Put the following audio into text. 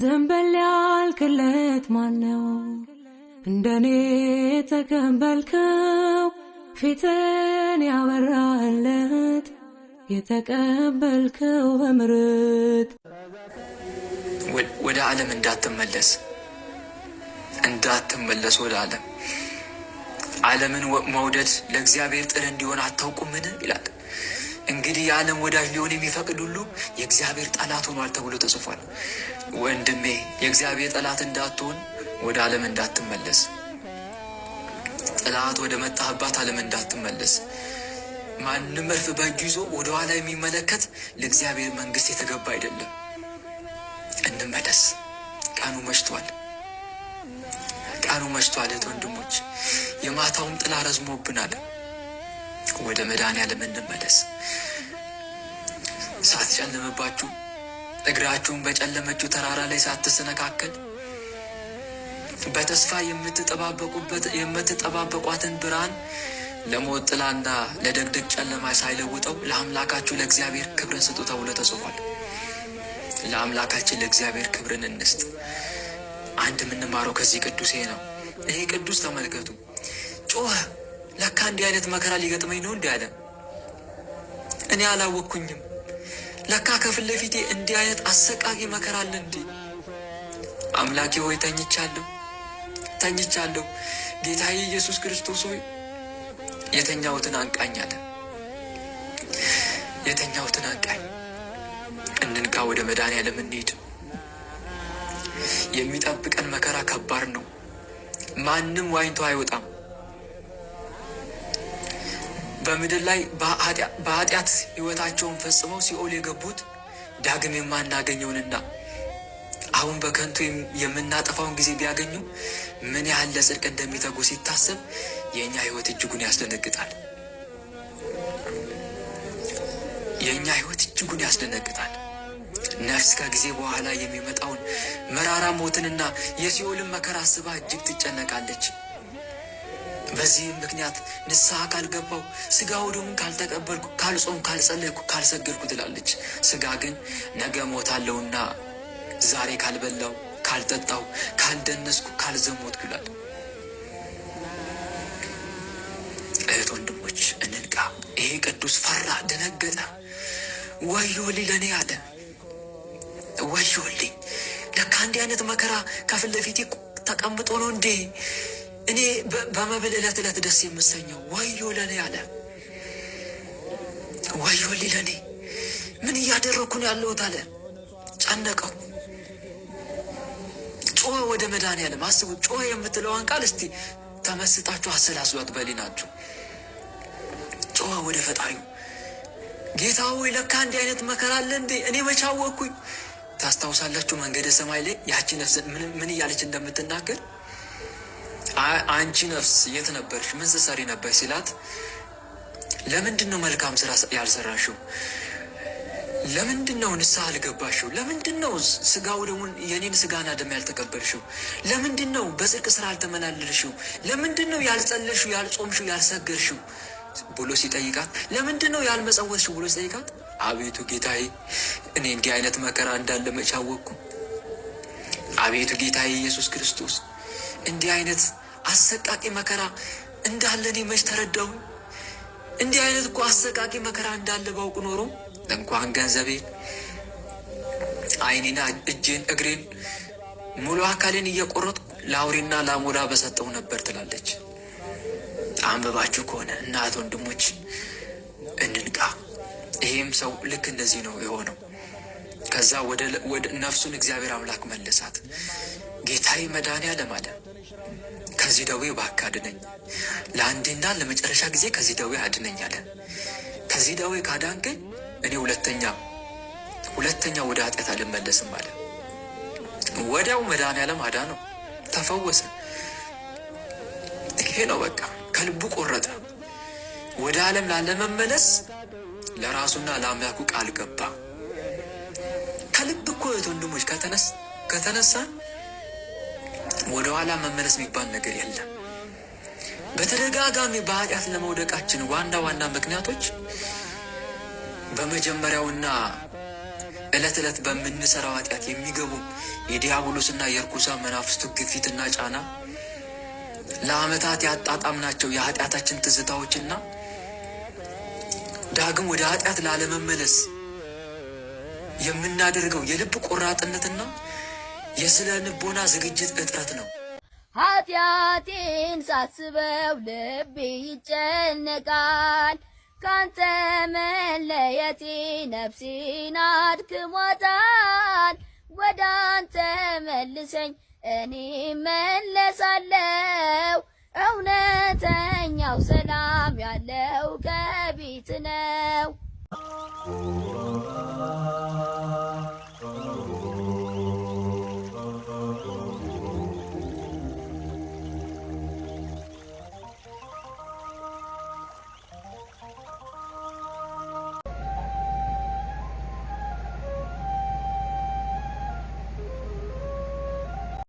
ዘንበል ያልክለት ማነው እንደኔ ተቀበልከው ፊትን ያበራለት የተቀበልከው በምሕረት ወደ ዓለም እንዳትመለስ ወደ ዓለምን መውደድ ለእግዚአብሔር ጥል እንዲሆን አታውቁምን ይላል። እንግዲህ የዓለም ወዳጅ ሊሆን የሚፈቅድ ሁሉ የእግዚአብሔር ጠላት ሆኗል ተብሎ ተጽፏል። ወንድሜ የእግዚአብሔር ጠላት እንዳትሆን ወደ ዓለም እንዳትመለስ፣ ጠላት ወደ መጣህባት ዓለም እንዳትመለስ። ማንም እርፍ በእጁ ይዞ ወደ ኋላ የሚመለከት ለእግዚአብሔር መንግሥት የተገባ አይደለም። እንመለስ። ቀኑ መሽቷል። እህት ወንድሞች፣ የማታውም ጥላ ረዝሞብናል። ወደ መድኃኔዓለም እንመለስ። ሳትጨልምባችሁ እግራችሁን በጨለመችው ተራራ ላይ ሳትሰነካከል በተስፋ የምትጠባበቋትን ብርሃን ለሞት ጥላና ለደግደግ ጨለማ ሳይለውጠው ለአምላካችሁ ለእግዚአብሔር ክብርን ስጡ ተብሎ ተጽፏል። ለአምላካችን ለእግዚአብሔር ክብርን እንስጥ። አንድ የምንማረው ከዚህ ቅዱስ ይሄ ነው። ይሄ ቅዱስ ተመልከቱ፣ ጮኸ። ለካ እንዲህ አይነት መከራ ሊገጥመኝ ነው እንዲህ አለ። እኔ አላወቅኩኝም። ለካ ከፊት ለፊቴ እንዲህ አይነት አሰቃቂ መከራ አለ እንዴ! አምላኬ ሆይ ተኝቻለሁ። ጌታዬ ኢየሱስ ክርስቶስ ሆይ የተኛሁትን አንቃኝ አለ። የተኛሁትን አንቃኝ። እንንቃ፣ ወደ መድኃኔዓለም እንሂድ። የሚጠብቀን መከራ ከባድ ነው። ማንም ዋኝቶ አይወጣም። በምድር ላይ በኃጢአት ሕይወታቸውን ፈጽመው ሲኦል የገቡት ዳግም የማናገኘውንና አሁን በከንቱ የምናጠፋውን ጊዜ ቢያገኙ ምን ያህል ለጽድቅ እንደሚተጉ ሲታሰብ የእኛ ሕይወት እጅጉን ያስደነግጣል። ነፍስ ከጊዜ በኋላ የሚመጣውን መራራ ሞትንና የሲኦልን መከራ አስባ እጅግ ትጨነቃለች። በዚህም ምክንያት ንስሐ ካልገባው፣ ስጋ ወደሙን ካልተቀበልኩ፣ ካልጾም፣ ካልጸለይኩ፣ ካልሰገድኩ ትላለች። ስጋ ግን ነገ ሞታለሁና ዛሬ ካልበላው፣ ካልጠጣው፣ ካልደነስኩ፣ ካልዘሞትኩ ይላል። እህት ወንድሞች እንንቃ። ይሄ ቅዱስ ፈራ፣ ደነገጠ። ወዮልኝ ለእኔ አለ። ወዮልኝ፣ ለካ እንዲህ አይነት መከራ ከፊት ለፊቴ ተቀምጦ ነው እንዴ እኔ በመብል ዕለት ዕለት ደስ የምሰኘው? ወዮ ለኔ አለ። ወዮልኝ ለኔ፣ ምን እያደረግኩ ነው ያለሁት አለ። ጨነቀው። ጮኸ ወደ መድኃኔዓለም። አስቡ፣ ጮኸ የምትለዋን ቃል እስቲ ተመስጣችሁ አሰላስሏት በሊናችሁ። ጮኸ ወደ ፈጣሪው። ጌታ ሆይ ለካ እንዲህ አይነት መከራ አለ እንዴ እኔ መቼ አወቅኩኝ? ታስታውሳላችሁ መንገደ ሰማይ ላይ ያቺ ነፍስ ምን እያለች እንደምትናገር? አንቺ ነፍስ የት ነበርሽ? ምን ስትሰሪ ነበር ሲላት፣ ለምንድን ነው መልካም ስራ ያልሰራሽው? ለምንድን ነው ንስሐ አልገባሽው? ለምንድን ነው ስጋው ደሙን የኔን ስጋና ደም ያልተቀበልሽው? ለምንድን ነው በጽድቅ ስራ አልተመላለልሽው? ለምንድን ነው ያልጸለሽው፣ ያልጾምሽው፣ ያልሰገድሽው ብሎ ሲጠይቃት፣ ለምንድን ነው ያልመጸወትሽው ብሎ ሲጠይቃት፣ አቤቱ ጌታዬ እኔ እንዲህ አይነት መከራ እንዳለ መቼ አወቅኩ? አቤቱ ጌታዬ ኢየሱስ ክርስቶስ እንዲህ አይነት አሰቃቂ መከራ እንዳለ እኔ መች ተረዳሁ? እንዲህ አይነት እኮ አሰቃቂ መከራ እንዳለ ባውቅ ኖሮ እንኳን ገንዘቤን፣ ዓይኔና እጄን፣ እግሬን፣ ሙሉ አካሌን እየቆረጥኩ ለአውሬና ለአሞራ በሰጠው ነበር ትላለች። አንብባችሁ ከሆነ እናት ወንድሞች እንንቃ። ይሄም ሰው ልክ እንደዚህ ነው የሆነው። ከዛ ወደ ነፍሱን እግዚአብሔር አምላክ መለሳት። ጌታዬ መድኃኔዓለም አለ፣ ከዚህ ደዌ እባክህ አድነኝ፣ ለአንዴና ለመጨረሻ ጊዜ ከዚህ ደዌ አድነኝ አለ። ከዚህ ደዌ ካዳንከኝ እኔ ሁለተኛ ወደ ኃጢአት አልመለስም አለ። ወዲያው መድኃኔዓለም አዳነው፣ ተፈወሰ። ይሄ ነው በቃ። ከልቡ ቆረጠ። ወደ ዓለም ላለመመለስ ለራሱና ለአምላኩ ቃል ገባ። ከልብ እኮ ወንድሞች ከተነሳ ወደ ኋላ መመለስ የሚባል ነገር የለም። በተደጋጋሚ በኃጢአት ለመውደቃችን ዋና ምክንያቶች በመጀመሪያውና ዕለት ዕለት በምንሰራው ኃጢአት የሚገቡ የዲያብሎስና የርኩሳን መናፍስቱ ግፊትና ጫና ለዓመታት ያጣጣምናቸው የኃጢአታችን ትዝታዎችና ዳግም ወደ ኃጢአት ላለመመለስ የምናደርገው የልብ ቆራጥነትና የስነ ልቦና ዝግጅት እጥረት ነው። ኃጢአቴን ሳስበው ልቤ ይጨነቃል። ካንተ መለየቴ ነፍሴን አድክሟታል። ወደ አንተ መልሰኝ እኔ መለሳለሁ። እውነተኛው ሰላም ያለው ከቤት ነው።